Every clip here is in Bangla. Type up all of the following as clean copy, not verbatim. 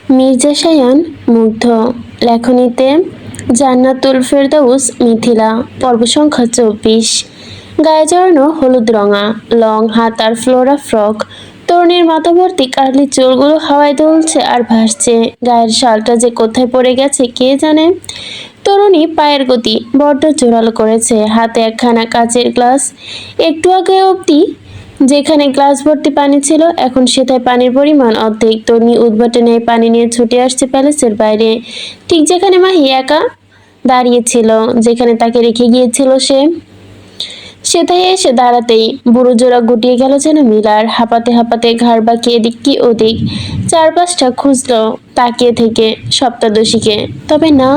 মির্জা শায়ান মুগ্ধ। লেখনীতে জান্নাতুল ফেরদাউস মিথিলা। পর্ব সংখ্যা 24। গায়ে জড়ানো হলুদ রঙা লং হাতার ফ্লোরা ফ্রক। তরুণীর মাথা ভর্তি কার্লি চুলগুলো হাওয়ায় দুলছে আর ভাসছে। গায়ের শালটা যে কোথায় পড়ে গেছে কে জানে। তরুণী পায়ের গতি বড্ড জোরালো করেছে। হাতে একখানা কাচের গ্লাস। একটু আগে অবধি যেখানে গ্লাস ভর্তি পানি ছিল এখন সেটায় পানির পরিমাণ অর্ধেক। তরুণী উদ্ভটে নেয় পানি নিয়ে ছুটে আসছে প্যালেসের বাইরে, ঠিক যেখানে মাহি একা দাঁড়িয়েছিল, যেখানে তাকে রেখে গিয়েছিল সে। সেটাই এসে দাঁড়াতেই বুড়ো জোড়া গুটিয়ে গেল যেন মিলার। হাঁপাতে হাঁপাতে ঘাড় বাঁকিয়ে এদিক কি ওদিক চারপাশটা খুঁজলো তাকিয়ে থেকে সপ্তাদশীকে। তবে না,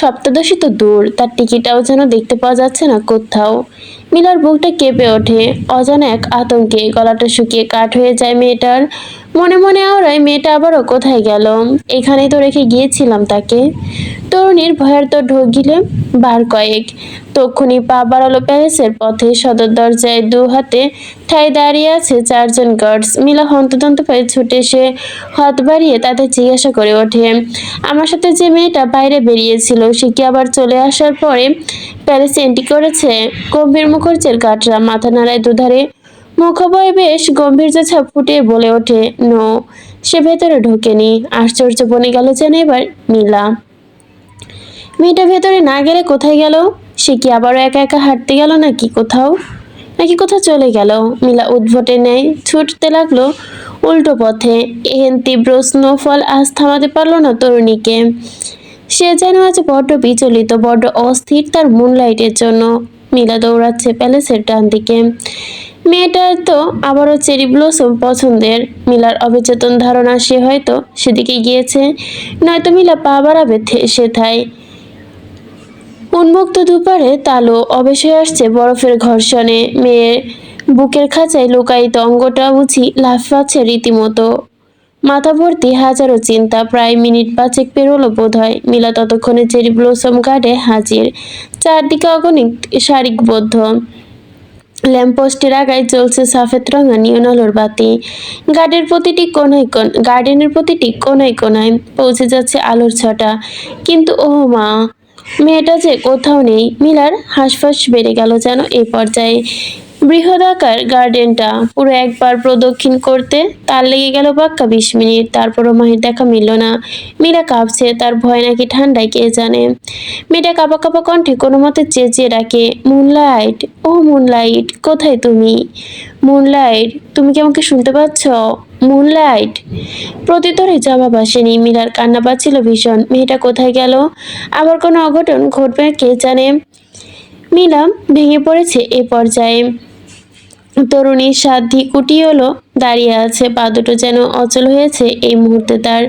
সপ্তাদশী তো দূর, তার টিকিটাও যেন দেখতে পাওয়া যাচ্ছে না কোথাও। মিলার বুকটা কেঁপে ওঠে অজানা এক আতঙ্কে। গলাটা শুকিয়ে কাঠ হয়ে যায় মেয়েটার। মনে মনে আওড়ায় মেয়েটা আবারও কোথায় গেল। এখানেই তো রেখে গিয়েছিলাম তাকে। তরুণীর ভয়ের তো ঢোক গিলে বার কয়েক। তক্ষুনি পা বাড়ালো প্যালেসের পথে। সদর দরজায় দু হাতে ঠাই দাঁড়িয়ে আছে চারজন গার্ডস। মিলা হন্তদন্ত পায়ে ছুটে এসে হাত বাড়িয়ে তাদের জিজ্ঞাসা করে ওঠে, আমার সাথে যে মেয়েটা বাইরে বেরিয়েছিল সে কি আবার চলে আসার পরে প্যালেসে এন্ট্রি করেছে? গম্ভীর মুখর্জের গাটরা মাথা নাড়ায় দুধারে। মুখবয় বেশ গম্ভীর্য ছাপ ফুটিয়ে বলে ওঠে, নো, সে ভেতরে ঢোকেনি। আশ্চর্য বনে গেল যেন এবার নীলা। মেয়েটা ভেতরে না গেলে কোথায় গেল? সে কি আবারও একা একা হাঁটতে গেল নাকি কোথাও চলে গেল? মিলা উদ্ভটে নেয় ছুটতে লাগলো উল্টো পথে। এহেন তীব্র স্নোফল আজ থামাতে পারল না তরুণীকে। সে যেন আজ বড্ড বিচলিত, বড্ড অস্থির তার মুনলাইটের জন্য। মিলা দৌড়াচ্ছে প্যালেসের ডান দিকে। মেয়েটার তো আবারও চেরি ব্লসম পছন্দের। মিলার অবচেতন ধারণা সে হয়তো সেদিকে গিয়েছে, নয়তো মিলা পা বাড়াবে সেথায়। উন্মুক্ত দুপারে তালো অবেশ হয়ে আসছে বরফের ঘর্ষণে। মেয়ের বুকের খাঁচায় লুকায়িত অঙ্গটা বুঝি লাফাচ্ছে রীতিমতো। মাথা ভর্তি হাজারো চিন্তা। প্রায় মিনিট পাঁচেক পেরোলো বোধ হয়। মিলা ততক্ষণে চেরি ব্লসম গার্ডে হাজির। চারদিকে অগণিত সারিবদ্ধ ল্যাম্পপোস্টের আগায় জ্বলছে সাফেদ রঙা নিয়ন আলোর বাতি। গার্ডেনের প্রতিটি কোনায় কোনায় পৌঁছে যাচ্ছে আলোর ছটা। কিন্তু ও মা, মেয়েটা যে কোথাও নেই। মিলার হাঁসফাঁস বেড়ে গেল যেন এই পর্যায়ে। বৃহদাকার গার্ডেনটা পুরো একবার প্রদক্ষিণ করতে তার লেগে গেল পাক্কা 20 মিনিট। তারপরও মাহির দেখা মিলল না। মীরা কাঁপছে, তার ভয় নাকি ঠান্ডায় কে জানে। মেয়েটা কাঁপা কাঁপা কণ্ঠে কোনো মতে চেঁচিয়ে ডাকে, মুনলাইট, ও মুনলাইট, কোথায় তুমি? মুনলাইট, তুমি কি আমাকে শুনতে পাচ্ছ? মুনলাইট। প্রতিতরে জবাব আসেনি। মিলার কান্না পাচ্ছিল ভীষণ। মেয়েটা কোথায় গেল? আবার কোনো অঘটন ঘটবে কে জানে। মিলা ভেঙে পড়েছে এ পর্যায়ে। তরুণীর সাধ্যি কুটিয়ে হলো দাঁড়িয়ে আছে, পা দুটো যেন অচল হয়েছে এই মুহূর্তে। তার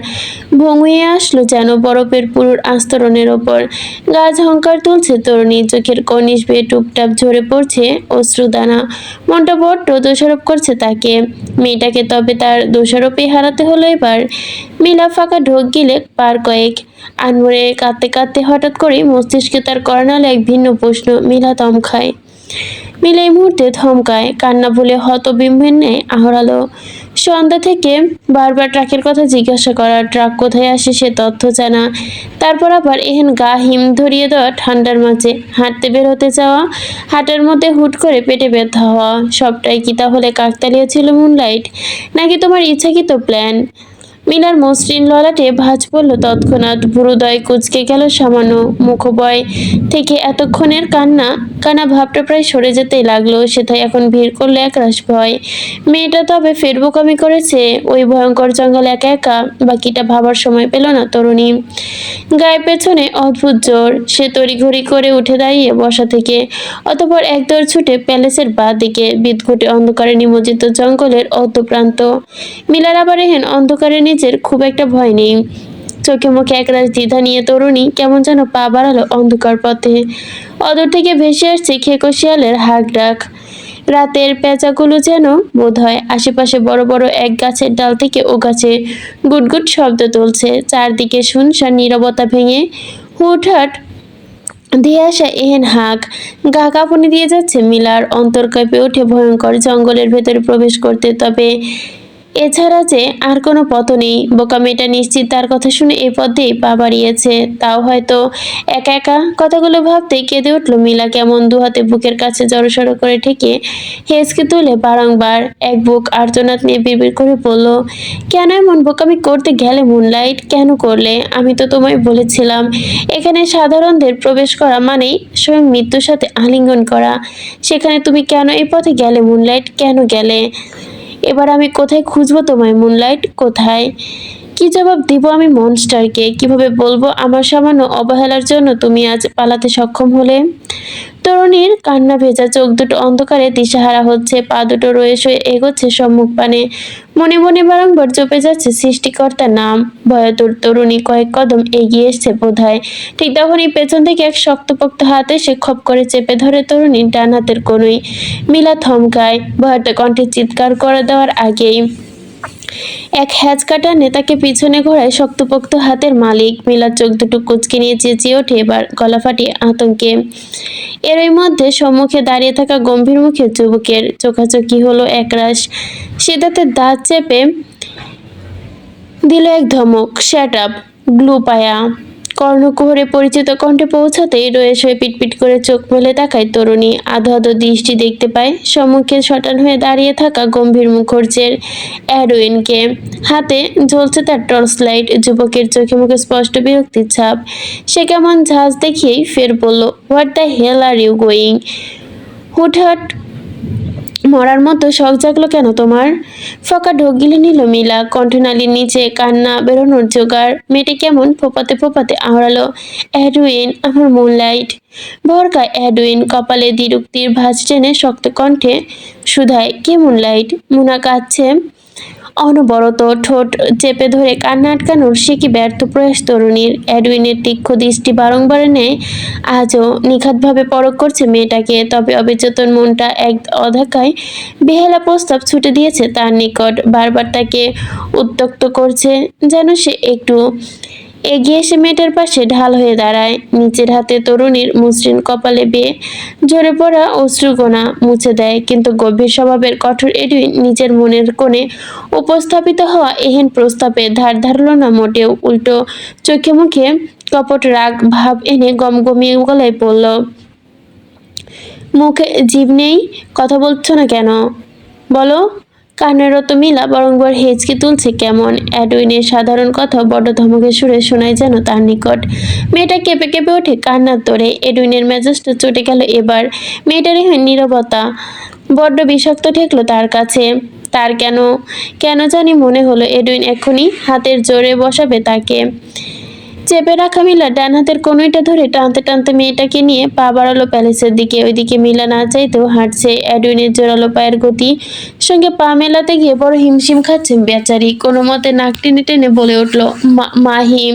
ভঙ্গুয়ে আসলো যেন বরফের পুরুর আস্তরণের ওপর। গা ঝঙ্কার তুলছে তরুণীর। চোখের কর্নিশ বেয়ে টুপটাপ ঝরে পড়ছে অশ্রুদানা। মনটা বড্ড দোষারোপ করছে তাকে, মেয়েটাকে। তবে তার দোষারোপই হারাতে হলো এবার। মিলা ফাঁকা ঢোক গিলে পার কয়েক। আনমনে কাঁদতে কাঁদতে হঠাৎ করে মস্তিষ্কে তার কর্ণালে এক ভিন্ন প্রশ্ন। মিলা দম খায়। মিলা এই মুহূর্তে থমকায়, কান্না ভুলে হতবিম্বের ন্যায় আহরালো। সন্ধ্যা থেকে বারবার ট্রাকের কথা জিজ্ঞাসা করা, ট্রাক কোথায় আসে সে তথ্য জানা, তারপর আবার এহেন গা হিম ধরিয়ে দেওয়া ঠান্ডার মাঝে হাঁটতে বের হতে যাওয়া, হাঁটার মধ্যে হুট করে পেটে ব্যথা হওয়া, সবটাই কি তাহলে কাকতালীয় ছিল মুনলাইট, নাকি তোমার ইচ্ছাকৃত প্ল্যান? মিলার মসৃণ ললাটে ভাঁজ পড়ল তৎক্ষণাৎ। ভুরুদয় কুঁচকে গেল সামান্য। মুখবয় থেকে এতক্ষণের কানা ভাবটা প্রায় সরে যেতেই লাগলো। সেটাই এখন ভিড় করলো একরাশ ভয়। মেয়েটা তবে ফেরবোকামি করেছে ওই ভয়ঙ্কর জঙ্গলে একা একা? বাকিটা ভাবার সময় পেল না তরুণী। গায়ে পেছনে অদ্ভুত জোর। সে তড়িঘড়ি করে উঠে দাঁড়িয়ে বসা থেকে। অতঃপর একদৌড় ছুটে প্যালেসের বাঁ দিকে। বিদঘুটে অন্ধকারে নিমজ্জিত জঙ্গলের অর্ধপ্রান্ত। মিলার আবার এহেন অন্ধকারে নিজের খুব একটা ভয় নেই। চোখে মুখে একরাশ দ্বিধা নিয়ে তরুণী কেমন যেন পা বাড়ালো অন্ধকার পথে। অদূর থেকে ভেসে আসছে খেকো শিয়ালের হাঁক ডাক। রাতের পেঁচাগুলো যেন বোধ হয় আশেপাশে বড় বড় এক গাছের ডাল থেকে ও গাছে গুটগুট শব্দ তুলছে। চারদিকে শুনশান নীরবতা ভেঙে হুটহাট দিয়ে আসা এহেন হাঁক। গা কাঁপুনি দিয়ে যাচ্ছে মিলার। অন্তর কাঁপে ওঠে ভয়ঙ্কর জঙ্গলের ভেতরে প্রবেশ করতে। তবে এছাড়া যে আর কোনো পথ নেই। বোকা মেয়েটা নিশ্চিত তার কথা শুনে এই পথ দিয়েই পা বাড়িয়েছে, তাও হয়তো একা একা। কথাগুলো ভাবতেই কেঁদে উঠল মিলা, কেমন দুহাতে বুকের কাছে জড়সড় করে ঠেকে হেঁচকে তুলে বারংবার এক বুক আর্তনাদ নিয়ে বিড়বিড় করে বলল, কেন এমন বোকামি করতে গেলে মুনলাইট? কেন করলে? আমি তো তোমায় বলেছিলাম এখানে সাধারণদের প্রবেশ করা মানেই স্বয়ং মৃত্যুর সাথে আলিঙ্গন করা। সেখানে তুমি কেন এই পথে গেলে মুনলাইট? কেন গেলে? এবার আমি কোথায় খুঁজবো তোমায় মুনলাইট? কোথায়? কি জবাব দিব আমি মনস্টারকে? কিভাবে বলবো আমার সামান্য অবহেলার জন্য তুমি আজ পালাতে সক্ষম হলে? তরুণীর কান্না ভেজা চোখ দুটো অন্ধকারে দিশাহারা হচ্ছে, পা দুটো রয়ে সয়ে এগোচ্ছে সম্মুখ পানে। মনে মনে বারংবার জপে যাচ্ছে সৃষ্টিকর্তার নাম। ভয়াতুর তরুণী কয়েক কদম এগিয়ে এসছে বোধহয়। ঠিক তখনই পেছন থেকে এক শক্তপোক্ত হাত এসে খপ করে চেপে ধরে তরুণীর ডান হাতের কনুই। মিলা থমকায়, ভয়ার্ত কণ্ঠে চিৎকার করে দেওয়ার আগেই এক হ্যাচকাটা নেতাকে পিছনে ঘোরায় শক্তপোক্ত হাতের মালিক। মিলার চোখ দুটো কুঁচকে নিয়ে চেঁচিয়ে ওঠে এবার গলা ফাটিয়ে আতঙ্কে। এরই মধ্যে সম্মুখে দাঁড়িয়ে থাকা গম্ভীর মুখে যুবকের চোখাচোখি হলো একরাশ। সে দাঁতের দাঁত চেপে দিল এক ধমক, শ্যাট আপ গ্লু পায়া। কর্ণকুহরে পরিচিত কণ্ঠে পৌঁছাতেই রয়ে শয়ে পিটপিট করে চোখ মেলে তাকায় তরুণী। আধো আধো দৃষ্টি দেখতে পায় সম্মুখে শটান হয়ে দাঁড়িয়ে থাকা গম্ভীর মুখর্জের অ্যাডউইনকে। হাতে ঝলছে তার টর্চ লাইট। যুবকের চোখে মুখে স্পষ্ট বিরক্তির ছাপ। সে কেমন ঝাঁজ দেখিয়েই ফের বলল, what the hell are you going? হুটহাট মরার মতো শখ জাগলো কেন তোমার? ফকা ঢোক গিলে নিল মিলা, কণ্ঠনালীর নিচে কান্না বেরোনোর জোগাড়। মেয়েটি কেমন ফোপাতে ফোপাতে আওড়ালো, অ্যাডউইন, আমার মুনলাইট। ভরকায় অ্যাডউইন, কপালে দ্বিরুক্তির ভাঁজ টেনে শক্ত কণ্ঠে শুধায়, কে মুনলাইট? মুনা কাঁদছে অনবরত, ঠোঁট চেপে ধরে কান্না আটকানোর সে কি ব্যর্থ প্রয়াস তরুণীর। অ্যাডউইনের তীক্ষ্ণ দৃষ্টি বারংবার নেয় আজও নিখাতভাবে পরখ করছে মেয়েটাকে। তবে অবিচেতন মনটা এক অধাকায় বেহালা প্রস্তাব ছুটে দিয়েছে তার নিকট। বারবার তাকে উত্ত্যক্ত করছে যেন সে একটু এগিয়ে এসে মেয়েটার পাশে ঢাল হয়ে দাঁড়ায়। নিচের হাতে তরুণীর মসৃণ কপালে বেয়ে ঝরে পড়া অশ্রুকণা মুছে দেয়। কিন্তু গভীর স্বভাবের কঠোর এডুইন নিজের মনের কোণে উপস্থাপিত হওয়া এহেন প্রস্তাবে ধার ধারল না মোটেও। উল্টো চোখে মুখে কপট রাগ ভাব এনে গমগমিয়ে গলায় পড়ল, মুখে জিভ নেই? কথা বলছো না কেন? বলো। কান্নারত মিলা বারংবার হেঁচকি তুলছে কেমন। অ্যাডউইনের সাধারণ কথা বড্ড ধমকে সুরে শোনায় যেন তার নিকট। মেয়েটা কেঁপে কেঁপে ওঠে কান্নার তোড়ে। এডউইনের মেজাজটা চটে গেল এবার। মেয়েটার নীরবতা বড্ড বিষাক্ত ঠেকলো তার কাছে। তার কেন কেন জানি মনে হলো এডউইন এক্ষুনি হাতের জোরে বসাবে তাকে। চেপে রাখা মিলা ডান হাতের কনুইটা ধরে টানতে টানতে মেয়েটাকে নিয়ে পা বাড়ালো প্যালেসের দিকে। ওইদিকে মিলা না চাইতেও হাঁটছে। অ্যাডউইনের জোরালো পায়ের গতি সঙ্গে পা মেলাতে গিয়ে বড় হিমশিম খাচ্ছে বেচারি। কোনো মতে নাক টেনে টেনে বলে উঠল, মাহিম,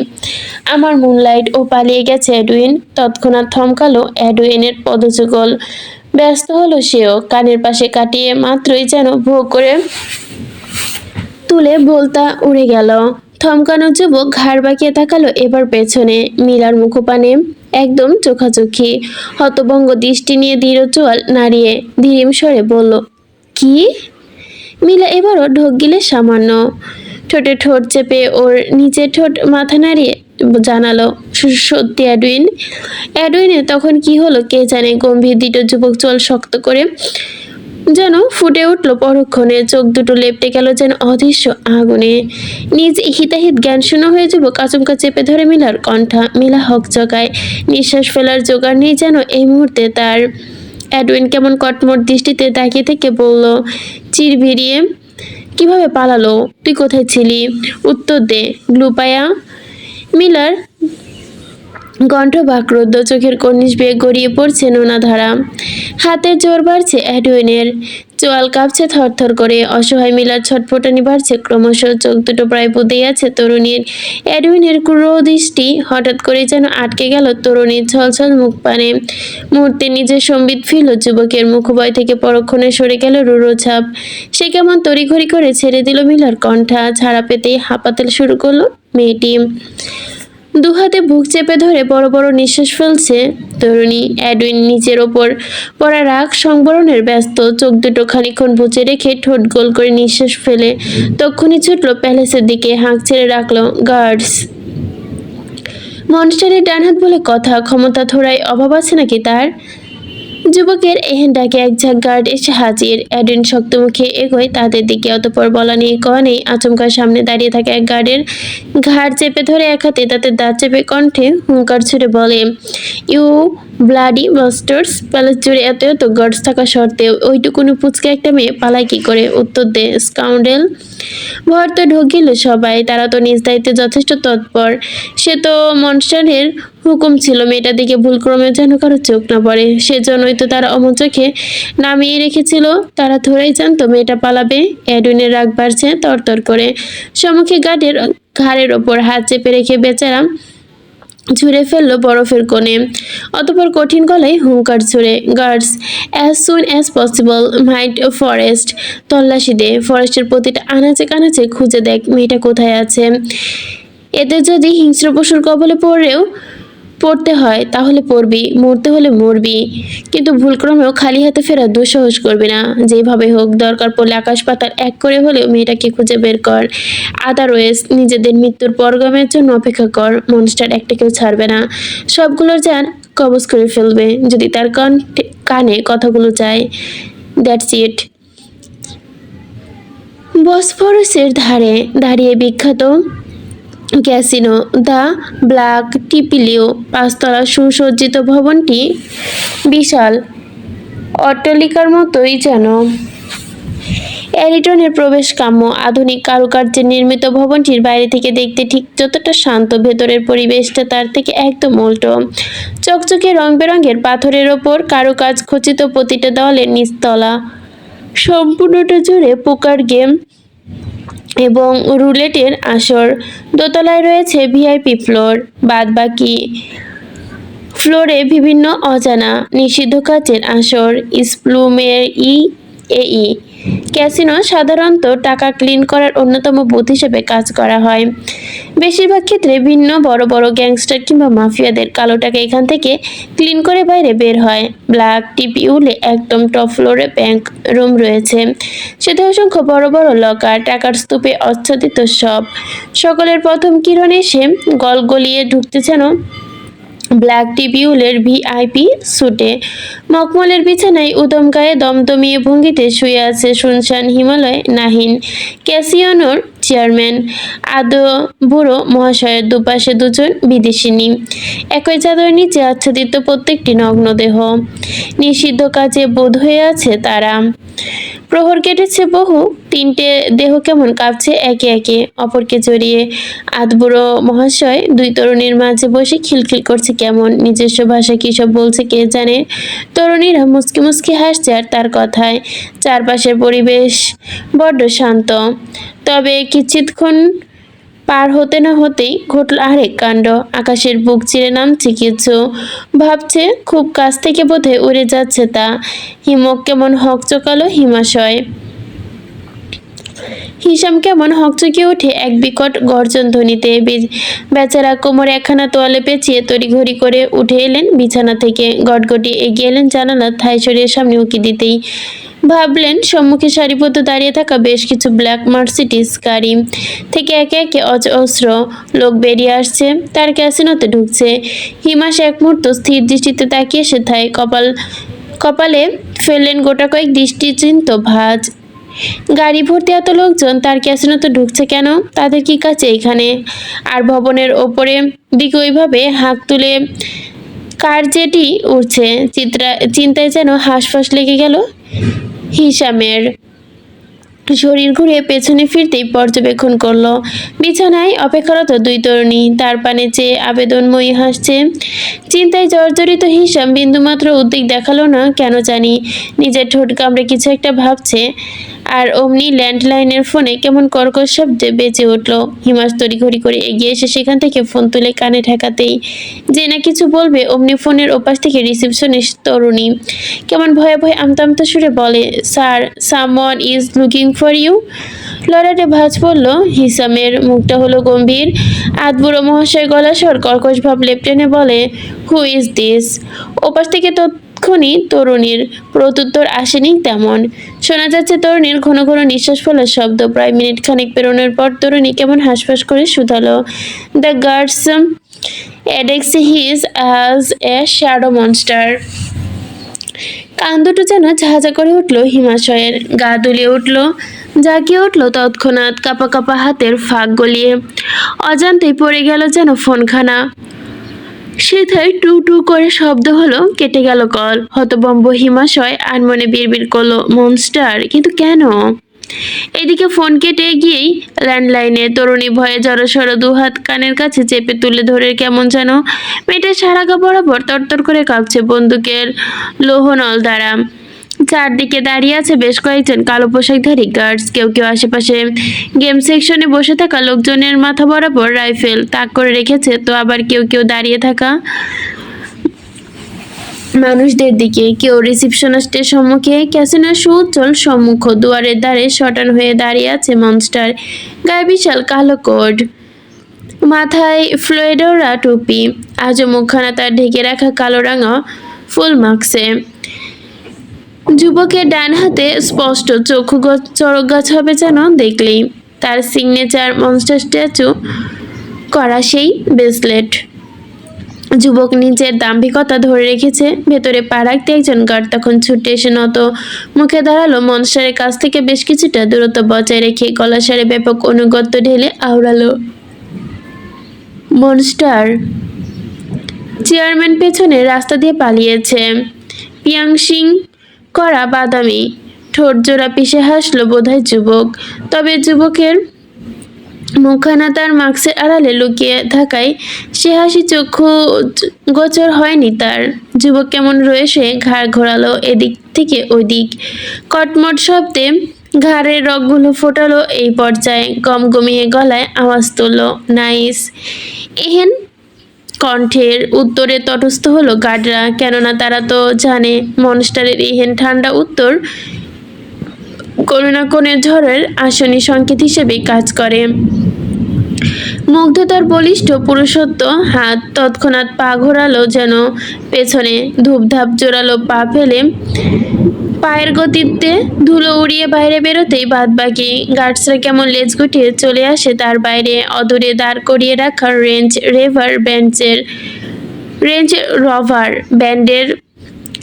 আমার মুনলাইট। ও পালিয়ে গেছে অ্যাডউইন। তৎক্ষণাৎ থমকালো অ্যাডউইনের পদযুগল। ব্যস্ত হলো সেও। কানের পাশে কাটিয়ে মাত্রই যেন ভোগ করে তুলে বলতা উড়ে গেল। থমকানো যুবক ঘাড় বাঁকিয়ে তাকালো এবার পেছনে। মিলার মুখপানে একদম চোখাচোখি। হতভঙ্গ দৃষ্টি নিয়ে দৃঢ় চোয়াল নাড়িয়ে ধীরিম স্বরে বলল, কি? মিলা এবারও ঢোক গিলে সামান্য। ঠোঁটে ঠোঁট চেপে ওর নিচের ঠোঁট মাথা নাড়িয়ে জানালো, সত্যি অ্যাডউইন। অ্যাডউইনে তখন কি হলো কে জানে। গম্ভীর দৃঢ় যুবক চোয়াল শক্ত করে যেন ফুটে উঠল পরক্ষণে। চোখ দুটো লেপটে গেল যেন অদৃশ্য আগুনে। নিজ হিতাহিত জ্ঞান শূন্য হয়ে যুবক আচমকা চেপে ধরে মিলার কণ্ঠা। মিলা হক জগায়। নিঃশ্বাস ফেলার জোগাড় নেই যেন এই মুহূর্তে তার। অ্যাডউইন কেমন কটমট দৃষ্টিতে তাকিয়ে থেকে বলল, চির ভিড়িয়ে কিভাবে পালালো? তুই কোথায় ছিলি? উত্তর দে গ্লুপায়া। মিলার কণ্ঠ বাক্রুদ্ধ, চোখের কর্নিশ বেয়ে গড়িয়ে পড়ছে নোনা ধারা। হাতের জোর বাড়ছে অ্যাডউইনের। চোয়াল কাঁপছে থরথর করে। অসহায় মিলার ছটফটানি বাড়ছে ক্রমশ। চোখ দুটো প্রায় বুঁদেই আছে তরুণীর। অ্যাডউইনের ক্রূর দৃষ্টি হঠাৎ করে যেন আটকে গেল তরুণীর ছলছল মুখ পানে। মুহূর্তে নিজের সম্বিত ফিরল যুবকের। মুখভয় থেকে পরক্ষণে সরে গেল রুড়ো ছাপ। সে কেমন তড়িঘড়ি করে ছেড়ে দিল মিলার কণ্ঠা। ছাড়া পেতেই হাঁপাতে শুরু করলো মেয়েটি। দুহাতে বুক চেপে ধরে বড় বড় নিঃশ্বাস ফেলছে তরুণী। এডুইন নিচের ওপর পড়া রাগ সংবরণের ব্যস্ত, চোখ দুটো খানিকক্ষণ বুজে রেখে ঠোঁট গোল করে নিঃশ্বাস ফেলে তক্ষুনি ছুটল প্যালেসের দিকে। হাঁক ছেড়ে রাখলো, গার্ডস। মনস্টারের ডান হাত বলে কথা, ক্ষমতা থোড়াই অভাব আছে নাকি তার? যুবকের এহেন ডাকে এক ঝাঁক গার্ড এসে হাজির। এডেন শক্ত মুখে এগোয় তাদের দিকে। অতঃপর বলা নেই কওয়া নেই, আচমকা সামনে দাঁড়িয়ে থাকা এক গার্ডের ঘাড় চেপে ধরে এক হাতে তাতে দাঁত চেপে কণ্ঠে হুঙ্কার ছুড়ে বলে, ইউ ব্লাডি বাস্টার্স! প্যালেস জুড়ে এত এত গার্ডস থাকা সত্ত্বেও ওইটুকুনি পুচকে একটা মেয়ে পালায় কি করে? উত্তর দে, স্কাউন্ডেল! ভর তো ঢুকিল সবাই, তারা তো নিজ দায়িত্বে যথেষ্ট তৎপর। সে তো মনস্টারের হুকুম ছিল মেয়েটার দিকে ভুলক্রমে যেন কারো চোখ না পড়ে, সেজন্যই তো তারা অমন চোখে নামিয়ে রেখেছিল। তারা থোড়াই জানতো মেয়েটা পালাবে। এডুইনের রাগ বাড়ছে তরতর করে। সম্মুখে গার্ডের ঘাড়ের ওপর হাত চেপে রেখে বেচারা ছুঁড়ে ফেললো বরফের কোণে। অতঃপর কঠিন গলায় হুঙ্কার ছুড়ে, guards, as soon as possible might forest! তল্লাশি দে, ফরেস্টের প্রতিটা আনাচে কানাচে খুঁজে দেখ মেয়েটা কোথায় আছে। এদের যদি হিংস্র পশুর কবলে পড়তে হয় তাহলে পড়বি, মরতে হলে মরবি, কিন্তু ভুলক্রমেও খালি হাতে ফেরা দুঃসাহস করবি না। যেভাবে হোক, দরকার পড়লে আকাশ পাতাল এক করে হলেও মেয়েটাকে খুঁজে বের কর। আদারওয়েজ নিজেদের মৃত্যুর পরগমের জন্য অপেক্ষা কর। মনস্টার একটাকেও ছাড়বে না, সবগুলোর যান কবজ করে ফেলবে যদি তার কানে কথাগুলো যায়। That's it. বসফরাসের ধারে দাঁড়িয়ে বিখ্যাত ক্যাসিনো দ্য ব্ল্যাক টিপিলিও পাঁচতলা সুসজ্জিত ভবনটি বিশাল অট্টালিকার মতোই যেন এরিটনের প্রবেশ কাম্য। আধুনিক কারুকার্যে নির্মিত ভবনটির বাইরে থেকে দেখতে ঠিক যতটা শান্ত, ভেতরের পরিবেশটা তার থেকে একদম উল্টো। চকচকে রং বেরঙের পাথরের ওপর কারুকাজ খচিত, প্রতিটা দেওয়ালের নিচতলা সম্পূর্ণটা জুড়ে পোকার গেম এবং রুলেটের আসর। দোতলায় রয়েছে ভিআইপি ফ্লোর, বাদ বাকি ফ্লোরে বিভিন্ন অজানা নিষিদ্ধ কাচের আসর। স্প্লুমের এই ক্যাসিনো সাধারণত টাকা ক্লিন করার অন্যতম বুথ হিসেবে কাজ করা হয়। বেশিরভাগ ক্ষেত্রে ভিন্ন বড় বড় গ্যাংস্টার কিংবা মাফিয়াদের কালো টাকা এখান থেকে ক্লিন করে বাইরে বের হয়। ব্ল্যাক টিপিউলে একদম টপ ফ্লোরে ব্যাংক রুম রয়েছে, সেটা অসংখ্য বড় বড় লকার, টাকার স্তূপে আচ্ছাদিত সব। সকলের প্রথম কিরণ এসে গলিয়ে ঢুকতে যেন ব্ল্যাক টিবিউলের ভিআইপি স্যুটে মখমলের বিছানায় উদম গায়ে দমদমিয়ে ভঙ্গিতে শুয়ে আছে শুনশান হিমালয় নাহিন ক্যাসিনোর চেয়ারম্যান আদো বুড়ো মহাশয়ের। দুপাশে দুজন বিদেশিনী, একই চাদর নিচে আচ্ছাদিত প্রত্যেকটি নগ্ন দেহ। নিষিদ্ধ কাজে বোধ হয়ে আছে তারা। প্রহর কেটেছে বহু, তিনটে দেহ কেমন কাঁপছে একে একে অপরকে জড়িয়ে। আধবুড়ো মহাশয় দুই তরুণীর মাঝে বসে খিলখিল করছে কেমন, নিজস্ব ভাষা কী সব বলছে কে জানে। তরুণীরা মুচকি মুচকি হাসছে আর তার কথায়। চারপাশের পরিবেশ বড্ড শান্ত। তবে কিছুক্ষণ পার হতে না হতেই ঘটল আরেক কাণ্ড। আকাশের বুক চিরে নামছে কিছু, ভাবছে খুব কাছ থেকে বোধহয় উড়ে যাচ্ছে তা। হিমক কেমন হকচকালো হিমাশয়। হিসাম কেমন হকচকিয়ে ওঠে এক বিকট গর্জন ধ্বনিতে। বেচারা কোমরে একখানা তোয়ালে পেঁচিয়ে তড়িঘড়ি করে উঠে এলেন বিছানা থেকে। গটগটি এগিয়ে এলেন জানালার থাই সরিয়ে সামনে উঁকি দিতেই ভাবলেন সম্মুখে সারিবদ্ধ দাঁড়িয়ে থাকা বেশ কিছু ব্ল্যাক মার্সিডিজ গাড়ি থেকে একে একে অজস্র লোক বেরিয়ে আসছে, তার ক্যাসিনোতে ঢুকছে। হিমাশ এক মুহূর্ত স্থির দৃষ্টিতে তাকিয়ে সে থায় কপালে ফেললেন গোটা কয়েক দৃষ্টিচিন্ত ভাঁজ। গাড়ি ভর্তি এত লোকজন তার ক্যাসিনোতে ঢুকছে কেন? তাদের কি কাছে এখানে? আর ভবনের ওপরে দিকে ওইভাবে হাঁক তুলে কার জেটি উঠছে। চিন্তায় যেন হাঁসফাঁস লেগে গেল হিসামের। শরীর ঘুরে পেছনে ফিরতেই পর্যবেক্ষণ করলো বিছানায় অপেক্ষারত দুই তরুণী, তার পানে চেয়ে আবেদনময়ী হাসছে। চিন্তায় জর্জরিত হিসাম বিন্দুমাত্র উদ্বেগ দেখালো না কেন জানি। নিজের ঠোঁট কামড়ে কিছু একটা ভাবছে। আর অমনি ল্যান্ডলাইনের ফোনে কেমন কর্কশ শব্দে বেঁচে উঠল। হিমাস তড়িঘড়ি করে এগিয়ে এসে সেখান থেকে ফোন তুলে কানে ঠেকাতেই যে না কিছু বলবে অমনি ফোনের ওপাশ থেকে রিসেপশনিস্ট তরুণী কেমন ভয়ে ভয়ে আমতা আমতা সুরে বলে, sir, someone is looking for you. লড়াটে ভাঁজ পড়ল। হিসামের মুখটা হলো গম্ভীর। আধবুড়ো মহাশয় গলা স্বর কর্কশ ভাব লেপটেনে বলে, হু ইজ দিস? ওপাশ থেকে তৎক্ষণি তরুণীর প্রত্যুত্তর আসেনি তেমন। শোনা যাচ্ছে তরুণীর ঘন ঘন নিঃশ্বাস ফেলার শব্দ। প্রায় মিনিট খানেক পেরোনোর পর তরুণী কেমন হাঁসফাঁস করে শুধালো, the guards attacks his as a shadow monster. কান দুটো যেন ঝাঁঝা করে উঠল হিমাশয়ের, গা দুলিয়ে উঠল, জাগিয়ে উঠল তৎক্ষণাৎ কাপা কাপা হাতের ফাঁক গলিয়ে। অজান্তেই পড়ে গেল যেন ফোনখানা। সেথায় টু টু করে শব্দ হলো, কেটে গেল কল। হতভম্ব হিমাশয় আনমনে বিড়বিড় করলো, মনস্টার, কিন্তু কেন? এদিকে ফোন কেটে গিয়েই ল্যান্ডলাইনে তরুণী ভয়ে জড়সড় দুহাত কানের কাছে চেপে তুলে ধরে কেমন যেন মেয়েটার সারা গা বরাবর তরতর করে কাঁপছে বন্দুকের লোহনল দ্বারা। চারদিকে দাঁড়িয়ে আছে বেশ কয়েকজন কালো পোশাকধারী গার্ডস। কেউ কেউ আশেপাশে গেম সেকশনে বসে থাকা লোকজনের মাথা বরাবর রাইফেল তাক করে রেখেছে, তো আবার কেউ কেউ দাঁড়িয়ে থাকা মানুষদের দিকে। কেউ রিসিপশনিস্টের সম্মুখে। ক্যাসিনোর সুউজ্জ্বল সম্মুখ দুয়ারের ধারে শটান হয়ে দাঁড়িয়ে আছে মনস্টার। গায়ে বিশাল কালো কোট, মাথায় ফ্লোয়েডোরা টুপি, আজও মুখখানা তার ঢেকে রাখা কালো রাঙা ফুল মাস্কে। যুবকের ডান হাতে স্পষ্ট চক্ষু চড়ক গাছ হবে যেন দেখলেই। তার সিগনেচার মনস্টার স্ট্যাচু করা সেই ব্রেসলেট। যুবক নিজের দাম্ভিকতা ধরে রেখেছে। ভেতরে পা রাখতে একজন গার্ড তখন ছুটে এসে নত মুখে দাঁড়ালো মনস্টারের কাছ থেকে বেশ কিছুটা দূরত্ব বজায় রেখে গলা সারে ব্যাপক অনুগত্য ঢেলে আওড়ালো, মনস্টার। চেয়ারম্যান পেছনে রাস্তা দিয়ে পালিয়েছে। পিয়াংশিং করা বাদামি ঠোঁট জোড়া পিষে হাসলো বোধহয় যুবক। তবে যুবকের মুখখানা তার মাস্কের আড়ালে লুকিয়ে থাকায় সে হাসি চক্ষু গোচর হয়নি তার। যুবক কেমন রয়েছে ঘাড় ঘোরালো এদিক থেকে ওদিক, কটমট শব্দে ঘাড়ের রগগুলো ফোটালো। এই পর্যায়ে গমগমিয়ে গলায় আওয়াজ তুলল, নাইস। এহেন কণ্ঠের উত্তরে তটস্থ হলো গার্ডরা, কেননা তারা তো জানে মনস্টারের এহেন ঠান্ডা উত্তর কোনো না কোনো ঝড়ের আসনি সংকেত হিসেবে কাজ করে। মুগ্ধতার বলিষ্ঠ পুরুষত্ব হাত তৎক্ষণাৎ পা ঘোরালো যেন পেছনে, ধূপধাপ জোরালো পা ফেলে পায়ের গতিতে ধুলো উড়িয়ে বাইরে বেরোতেই বাদবাকি গার্ডসরা কেমন লেজ গুটিয়ে চলে আসে তার বাইরে। অদূরে দাঁড় করিয়ে রাখা রেঞ্জ রভার ব্যান্ডের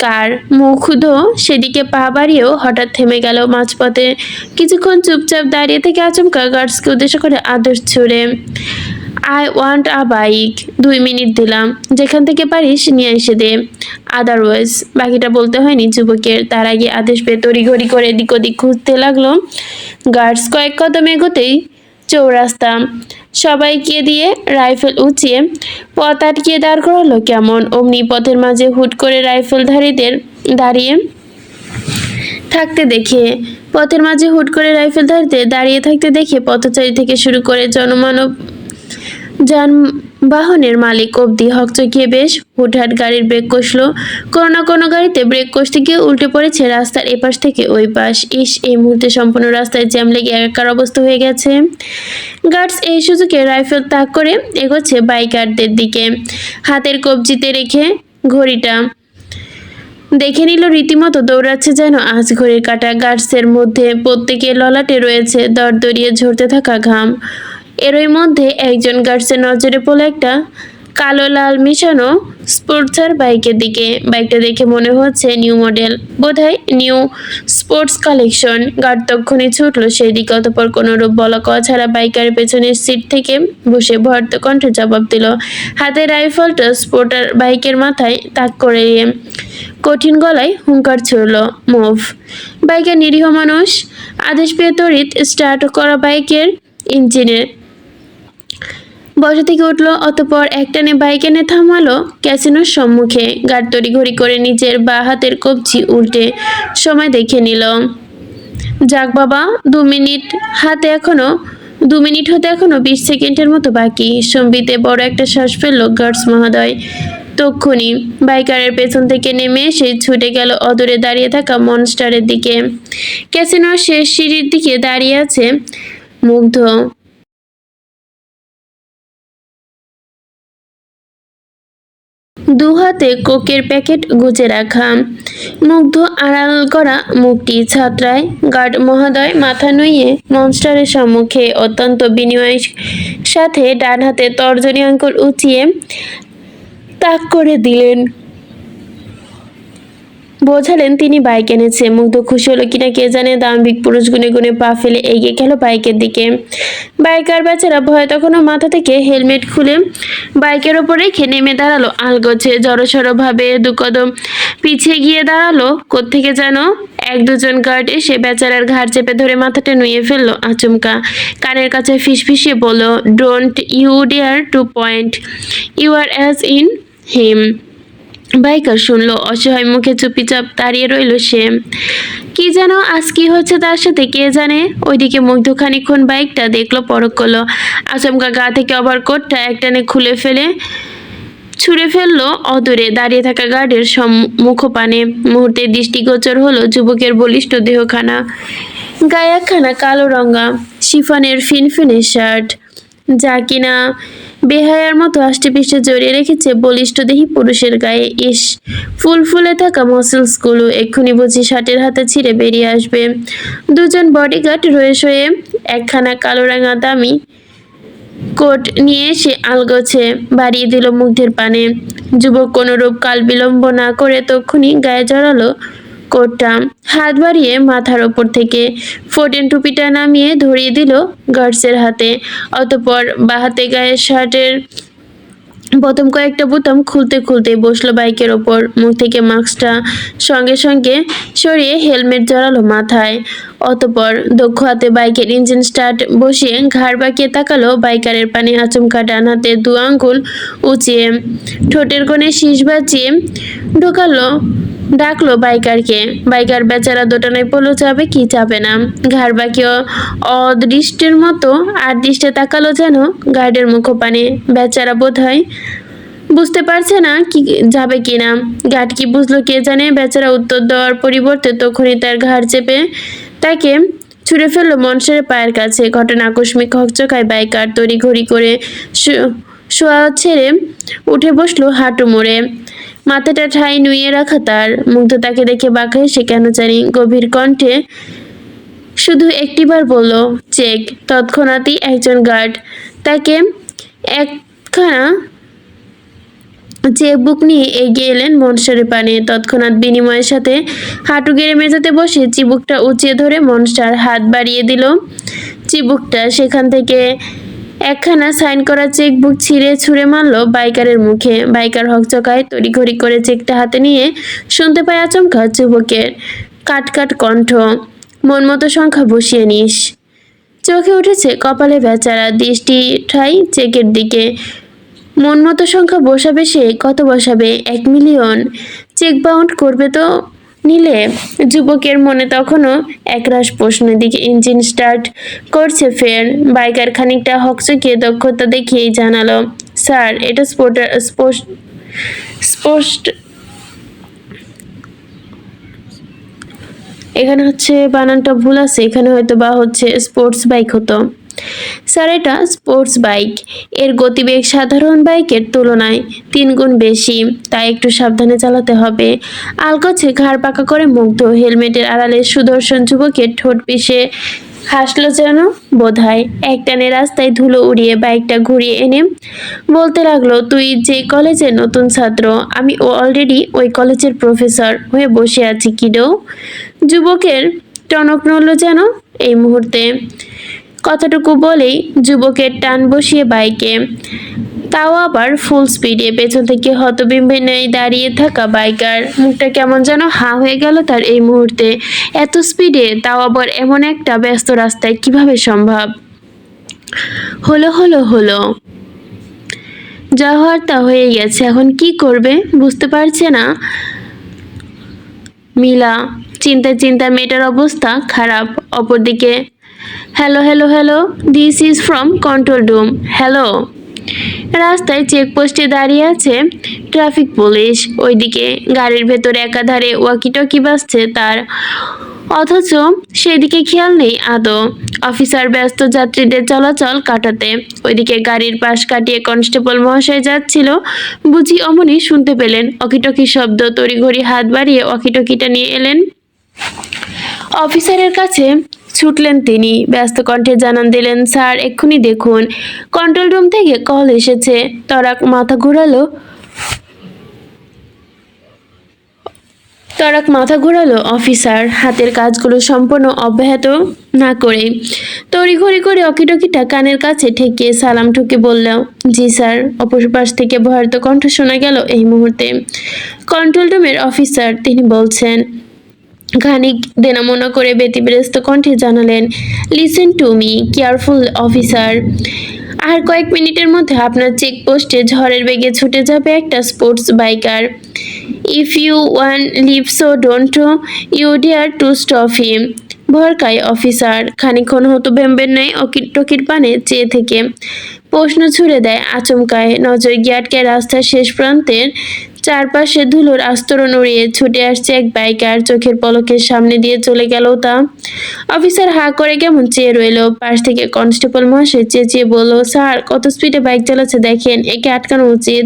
কার মুগ্ধ সেদিকে পা বাড়িয়েও হঠাৎ থেমে গেল মাঝপথে। কিছুক্ষণ চুপচাপ দাঁড়িয়ে থেকে আচমকা গার্ডসকে উদ্দেশ্য করে আদেশ ছুড়ে, I want a bike. 2 minute দিলাম, যেখান থেকে পারিস নিয়ে এসে দে, আদারওয়াইজ। বাকিটা বলতে হয়নি যুবকের। তার আগে আদেশ পেয়ে তড়িঘড়ি করে এদিক ওদিক খুঁজতে লাগলো গার্ডস। কয়েক কদম এগোতেই চৌরাস্তা। সবাইকে দিয়ে রাইফেল উঁচিয়ে পথ আটকিয়ে দাঁড় করালো কেমন। অমনি পথের মাঝে হুট করে রাইফেলধারীদের দাঁড়িয়ে থাকতে দেখে পথচারী থেকে শুরু করে জনমানব যানবাহনের মালিক অবধি হকচকিয়ে বেশ হুটহাট গাড়ির ব্রেক কষলো। কোনো না কোনো গাড়িতে ব্রেক কষতে গিয়ে উল্টে পড়েছে রাস্তার এপাশ থেকে ওই পাশ। এই মুহূর্তে সম্পূর্ণ রাস্তায় জ্যাম লেগে একাকার অবস্থা হয়ে গেছে। গার্ডস এই সুযোগে রাইফেল তাক করে এগোচ্ছে বাইকারদের দিকে, হাতের কবজিতে রেখে ঘড়িটা দেখে নিল রীতিমতো দৌড়াচ্ছে যেন আজ ঘড়ির কাঁটা। গার্ডসের মধ্যে প্রত্যেকের ললাটে রয়েছে দরদরিয়ে ঝরতে থাকা ঘাম। এরই মধ্যে একজন গার্ডসের নজরে পড়ল একটা কালো লাল মিশানো স্পোর্টসার বাইকের দিকে। বাইকটা দেখে মনে হচ্ছে নিউ মডেল, বোধহয় নিউ স্পোর্টস কালেকশন। গার্ড তক্ষণই ছুটলো সেই দিকে। অতঃপর কোনোরূপ বলা কওয়া ছাড়া বাইকারের পেছনের সিট থেকে বসে ভয়ার্থ কণ্ঠে জবাব দিল, হাতে রাইফেলটা স্পোর্টার বাইকের মাথায় তাক করে কঠিন গলায় হুঙ্কার ছুড়ল, মুভ। বাইকের নিরীহ মানুষ আদেশ পেয়ে তড়িৎ স্টার্ট করা বাইকের ইঞ্জিনের বসা থেকে উঠল। অতঃপর একটানে বাইক এনে থামালো ক্যাসিনোর সম্মুখে। গার্ড তড়িঘড়ি করে নিজের বা হাতের কবজি উল্টে সময় দেখে নিল। যাক বাবা, 2 মিনিট হাতে এখনো 2 মিনিট হতে এখনো 20 সেকেন্ডের মতো বাকি। সম্বিতে বড় একটা শ্বাস ফেললো গার্ডস মহোদয়। তক্ষুনি বাইকারের পেছন থেকে নেমে এসে ছুটে গেল অদূরে দাঁড়িয়ে থাকা মনস্টারের দিকে। ক্যাসিনোর শেষ সিঁড়ির দিকে দাঁড়িয়ে আছে মুগ্ধ। দুহাতে কোকের প্যাকেট গুজে রাখা। মুগ্ধ আড়াল করা মুখটি ছাত্রায়। গার্ড মহোদয় মাথা নুইয়ে মনস্টারের সম্মুখে অত্যন্ত বিনয়ের সাথে ডান হাতে তর্জনী আঙ্গুল উঁচিয়ে তাক করে দিলেন। বোঝালেন তিনি বাইক এনেছে। মুগ্ধ খুশি হলো কিনা কে জানে, দাম্ভিক পুরুষ গুনে গুনে পা ফেলে এগিয়ে গেল বাইকের দিকে। বাইকার বেচারা ভয় তখনও মাথা থেকে হেলমেট খুলে বাইকের ওপর রেখে নেমে দাঁড়ালো আলগোছে। জড়সড় ভাবে 2 কদম পিছিয়ে গিয়ে দাঁড়ালো। কোত্থেকে যেন 1-2 জন গার্ড এসে বেচারার ঘাড় চেপে ধরে মাথাটা নুয়ে ফেললো আচমকা। কানের কাছে ফিসফিসিয়ে বলল, don't you dare to point your as in him. Biker শুনলো, অসহায় মুখে চুপিচাপ দাঁড়িয়ে রইল সে। কি যেন আজ কি হচ্ছে তার সাথে কে জানে। ওইদিকে মুগ্ধ খানিকক্ষণ বাইকটা দেখলো, পরখ করলো। আচমকা গা থেকে ওভারকোটটা একটানে খুলে ফেলে ছুঁড়ে ফেললো অদূরে দাঁড়িয়ে থাকা গার্ডের মুখপানে। মুহূর্তে দৃষ্টিগোচর হলো যুবকের বলিষ্ঠ দেহখানা। গায়ে একখানা কালো রঙা শিফনের ফিনফিনে শার্ট, যা কিনা বেহায়ার মতো আষ্টেপৃষ্টে জড়িয়ে রেখেছে বলিষ্ঠ দেহী পুরুষের গায়ে। ইস, ফুলে থাকা মসেলসগুলো এক্ষুনি বুঝি শার্টের হাতে ছিঁড়ে বেরিয়ে আসবে। 2 জন বডিগার্ড রয়ে শয়ে একখানা কালো রাঙা দামি কোট নিয়ে এসে আলগোছে বাড়িয়ে দিল মুগ্ধের পানে। যুবক কোনরূপ কাল বিলম্ব না করে তক্ষুনি গায়ে জড়ালো কোটটা। হাত বাড়িয়ে মাথার ওপর থেকে ফোর্টেন টুপিটা নামিয়ে ধরিয়ে দিল গার্ডসের হাতে। অতঃপর বাহাতে গায়ের শার্টের প্রথম কয়েকটা বোতাম খুলতে খুলতে বসলো বাইকের ওপর। মুখ থেকে মাস্কটা সঙ্গে সঙ্গে সরিয়ে হেলমেট জড়ালো মাথায়। অতঃপর দক্ষ হাতে বাইকের ইঞ্জিন স্টার্ট বসিয়ে ঘাড় বাঁকিয়ে তাকালো বাইকারের পানে। আচমকা ডান হাতে 2 আঙ্গুল উঁচিয়ে ঠোঁটের কোণে শীষ বাজিয়ে ডাকলো বাইকারকে। বাইকার বেচারা দোটানায় পড়লো, যাবে কি যাবে না। ঘাড় বাঁকিয়ে অদৃষ্টের মতো আর দৃষ্টে তাকালো যেন গার্ডের মুখপানে। বেচারা বোধহয় বুঝতে পারছে না কি যাবে কিনা। গার্ড কি বুঝলো কে জানে। বেচারা উত্তর দেওয়ার পরিবর্তে তখনই তার ঘাড় চেপে তাকে ছুঁড়ে ফেললো মনসারের পায়ের কাছে। ঘটনা আকস্মিক হকচকায় বাইকার তড়িঘড়ি করে শোয়া ছেড়ে উঠে বসলো হাঁটু মুড়ে, মাথাটা ঠাই নুয়ে রাখা তার। মুগ্ধ তাকে দেখে বাঁকা হেসে কেন জানি গভীর কণ্ঠে শুধু একটিবার বলল, চেক। তৎক্ষণাৎই একজন গার্ড তাকে একখানা চেকবুক নিয়ে এগিয়ে এলেন মনস্টারের পানে। তৎক্ষণাৎ বিনিময়ের সাথে হাঁটু গেড়ে মেঝেতে বসে চিবুকটা উঁচিয়ে ধরে মনস্টার হাত বাড়িয়ে দিল চিবুকটা। সেখান থেকে একখানা সাইন করা চেকবুক ছিঁড়ে ছুঁড়ে মারল বাইকারের মুখে। বাইকার হকচকায় তড়িঘড়ি করে চেকটা হাতে নিয়ে শুনতে পায় আচমকা যুবকের কাটকাট কণ্ঠ, মন মতো সংখ্যা বসিয়ে নিস। চোখে উঠেছে কপালে বেচারা, দৃষ্টি ঠাই চেকের দিকে। মন মতো সংখ্যা বসাবে সে, কত বসাবে? 1 মিলিয়ন। চেক বাউন্ড করবে তো নিলে? যুবকের মনে তখনও একরাশ প্রশ্নের দিকে। ইঞ্জিন স্টার্ট করছে ফের। বাইকার খানিকটা হকচকিয়ে দক্ষতা দেখিয়েই জানালো, স্যার, এটা স্পষ্ট এখানে হচ্ছে বানানটা ভুল আছে, এখানে হয়তো বা হচ্ছে স্পোর্টস বাইক হতো। স্যার, এটা স্পোর্টস বাইক। এর গতিবেগ সাধারণ বাইকের তুলনায় 3 গুণ বেশি, তাই একটু সাবধানে চালাতে হবে। আলগোছে ঘাড় পাকা করে মুগ্ধ। হেলমেটের আড়ালে সুদর্শন যুবকের ঠোঁট পিষে হাসলো যেন বোধহয়। একটানে রাস্তায় ধুলো উড়িয়ে বাইকটা ঘুরিয়ে এনে বলতে লাগলো, তুই যে কলেজের নতুন ছাত্র, আমি অলরেডি ওই কলেজের প্রফেসর হয়ে বসে আছি কিডো। যুবকের টনক নড়ল যেন এই মুহূর্তে। কথাটুকু বলেই যুবকের টান বসিয়ে বাইকে, তাও আবার ফুল স্পিডে। পেছন থেকে হতবিম্বিনায় দাঁড়িয়ে থাকা বাইকার মুখটা কেমন যেন হা হয়ে গেল তার এই মুহূর্তে। এত স্পিডে, তাও আবার এমন একটা ব্যস্ত রাস্তায়, কিভাবে সম্ভব? হলো যা হওয়ার তা হয়ে গেছে, এখন কি করবে বুঝতে পারছে না। মিলা চিন্তায় চিন্তায় মেয়েটার অবস্থা খারাপ। অপরদিকে hello hello hello, this is from control room. Hello. রাস্তায় চেকপোস্টে দাঁড়িয়ে আছে ট্রাফিক পুলিশ। ওইদিকে গাড়ির ভেতরে একাধারে ওয়াকিটকি বাজছে তার, অথচ সেদিকে খেয়াল নেই আদৌ। অফিসার ব্যস্ত যাত্রীদের চলাচল কাটাতে। ওইদিকে গাড়ির পাশ কাটিয়ে কনস্টেবল মহাশয় যাচ্ছিল, বুঝি অমনি শুনতে পেলেন অকিটকি শব্দ। তড়িঘড়ি হাত বাড়িয়ে ওয়াকিটকিটা নিয়ে এলেন, অফিসারের কাছে ছুটলেন তিনি। ব্যস্ত কণ্ঠে জানান দিলেন, স্যার এক্ষুনি দেখুন, কন্ট্রোল রুম থেকে কল এসেছে। তরাক মাথা ঘোরালো অফিসার, হাতের কাজগুলো সম্পূর্ণ অব্যাহত না করে তড়িঘড়ি করে অকিটকিটা কানের কাছে ঠেকিয়ে সালাম ঠুকে বলল, জি স্যার। অপর পাশ থেকে ভয়ার্ত কণ্ঠ শোনা গেল এই মুহূর্তে। কন্ট্রোল রুমের অফিসার, তিনি বলছেন। খানিক দেনামোনা করে ব্যতিব্যস্ত কণ্ঠে জানালেন, listen to me careful officer. আর কয়েক মিনিটের মধ্যে আপনার চেকপোস্টে ঝড়ের বেগে ছুটে যাবে একটা sports biker. If you want live so don't you dare to stop him. ভরকায় অফিসার, খানিকক্ষণ হতভম্বের ন্যায় অকিটকির পানে চেয়ে থেকে প্রশ্ন ছুড়ে দেয় আচমকায়। নজর গিয়ে আটকে রাস্তার শেষ প্রান্তের চারপাশে ধুলোর আস্তরণ উড়িয়ে ছুটে আসছে এক বাইকার। চোখের পলকের সামনে দিয়ে চলে গেল তা। অফিসার হা করে কেমন চেয়ে রইল। পাশ থেকে কনস্টেবল মহাশয় চেঁচিয়ে বলল, স্যার কত স্পিডে বাইক চালাচ্ছে দেখেন, একে আটকানো উচিত।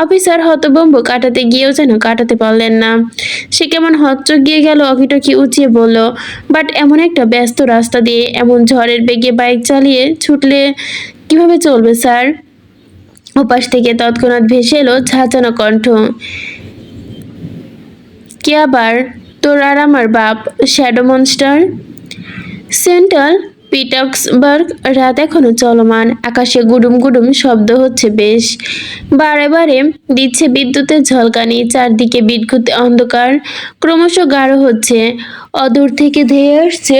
অফিসার হতভম্ব, কাটাতে গিয়েও যেন কাটাতে পারলেন না। সে কেমন হকচকিয়ে গেল, অকিটকি উঁচিয়ে বলল, বাট এমন একটা ব্যস্ত রাস্তা দিয়ে এমন ঝড়ের বেগে বাইক চালিয়ে ছুটলে কিভাবে চলবে স্যার? ওপাশ থেকে তৎক্ষণাৎ ভেসে এলো ঝাঁচানো কণ্ঠ, কে আবার? তোর আর আমার বাপ, শ্যাডো মনস্টার। Central Petersburg. রাত এখনো চলমান, আকাশে গুডুম গুডুম শব্দ হচ্ছে বেশ। বারে বারে দিচ্ছে বিদ্যুতের ঝলকানি। চারদিকে বিদ্যুৎ অন্ধকার ক্রমশ গাঢ় হচ্ছে। অদূর থেকে ধেয়ে আসছে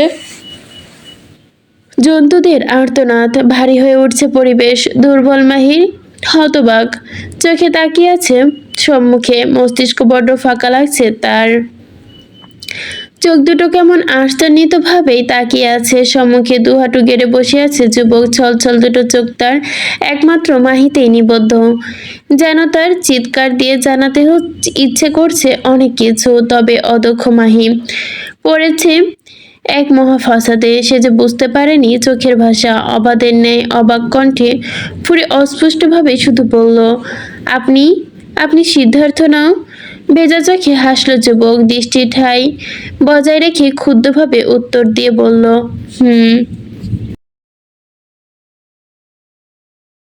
জন্তুদের আর্তনাদ। ভারী হয়ে উঠছে পরিবেশ। দুর্বল মাহির হতবাক চোখে তাকিয়ে আছে সম্মুখে। মস্তিষ্ক বড্ড ফাঁকা লাগছে তার। চোখ দুটো কেমন আশ্চর্যিত ভাবেই তাকিয়ে আছে সম্মুখে। দুহাঁটু গেড়ে বসে আছে যুবক। ছলছল দুটো চোখ তার একমাত্র মাহিতেই নিবদ্ধ। যেন তার চিৎকার দিয়ে জানাতে ইচ্ছে করছে অনেক কিছু, তবে অদক্ষ মাহি পড়েছে এক মহা ফাসাদে। সে যে বুঝতে পারেনি চোখের ভাষা। অবাধের ন্যায় অবাক কণ্ঠে ফুরে অস্পষ্টভাবে শুধু বলল, আপনি আপনি সিদ্ধার্থ নাও? ভেজা চোখে হাসল যুবক। দৃষ্টি ঠাই বজায় রেখে ক্ষুব্ধভাবে উত্তর দিয়ে বলল, হুম।